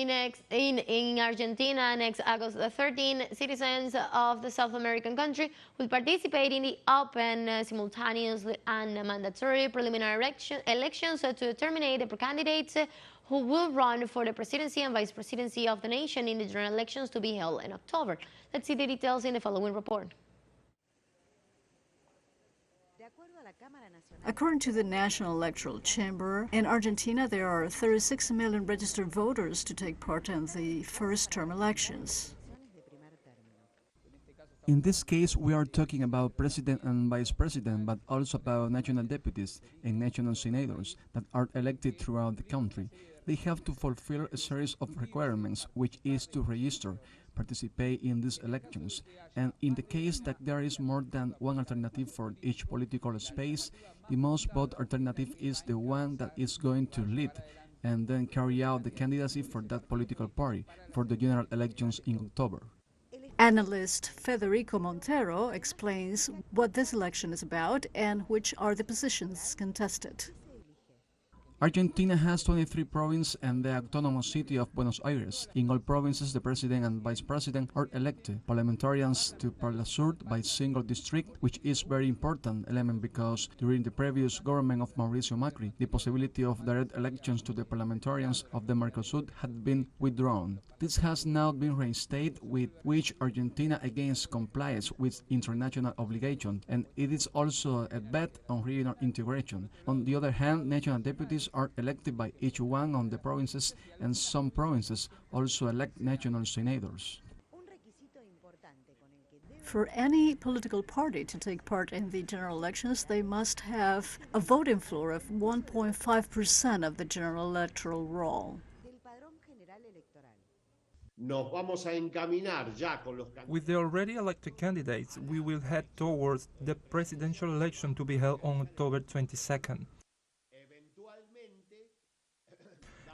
In Argentina, next August 13, citizens of the South American country will participate in the open, simultaneous, and mandatory preliminary elections to determine the candidates who will run for the presidency and vice presidency of the nation in the general elections to be held in October. Let's see the details in the following report. According to the National Electoral Chamber, in Argentina there are 36 million registered voters to take part in the first-term elections. In this case, we are talking about president and vice president, but also about national deputies and national senators that are elected throughout the country. They have to fulfill a series of requirements, which is to register, participate in these elections, and in the case that there is more than one alternative for each political space, the most vote alternative is the one that is going to lead and then carry out the candidacy for that political party for the general elections in October. Analyst Federico Montero explains what this election is about and which are the positions contested. Argentina has 23 provinces and the autonomous city of Buenos Aires. In all provinces, the president and vice president are elected parliamentarians to teleSUR by single district, which is very important element because during the previous government of Mauricio Macri, the possibility of direct elections to the parliamentarians of the Mercosur had been withdrawn. This has now been reinstated, with which Argentina again complies with international obligations, and it is also a bet on regional integration. On the other hand, national deputies are elected by each one of the provinces, and some provinces also elect national senators. For any political party to take part in the general elections, they must have a voting floor of 1.5% of the general electoral roll. With the already elected candidates, we will head towards the presidential election to be held on October 22nd.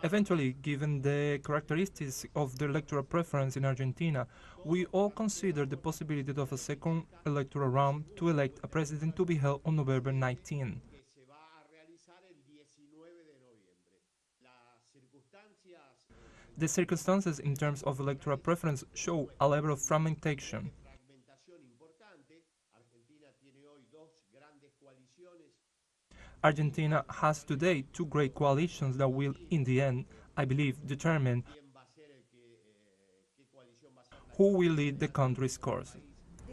Eventually, given the characteristics of the electoral preference in Argentina, we all consider the possibility of a second electoral round to elect a president to be held on November 19. The circumstances in terms of electoral preference show a level of fragmentation. Argentina has today two great coalitions that will, in the end, I believe, determine who will lead the country's course.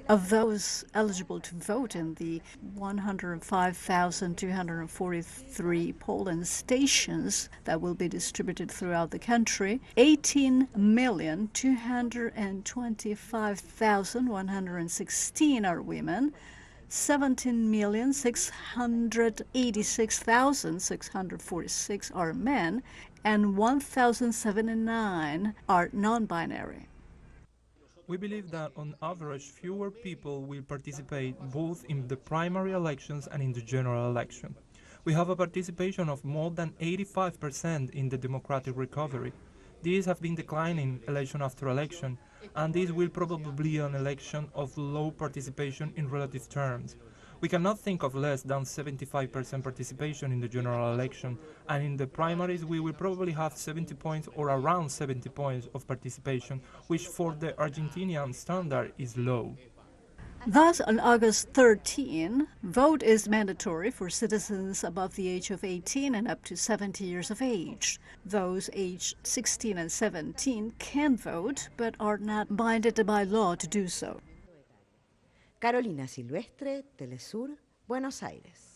Of those eligible to vote in the 105,243 polling stations that will be distributed throughout the country, 18,225,116 are women, 17,686,646 are men, and 1,079 are non-binary. We believe that on average fewer people will participate both in the primary elections and in the general election. We have a participation of more than 85% in the democratic recovery. These have been declining election after election, and this will probably be an election of low participation in relative terms. We cannot think of less than 75% participation in the general election, and in the primaries we will probably have 70 points or around 70 points of participation, which for the Argentinian standard is low. Thus, on August 13, vote is mandatory for citizens above the age of 18 and up to 70 years of age. Those aged 16 and 17 can vote, but are not binded by law to do so. Carolina Silvestre, teleSUR, Buenos Aires.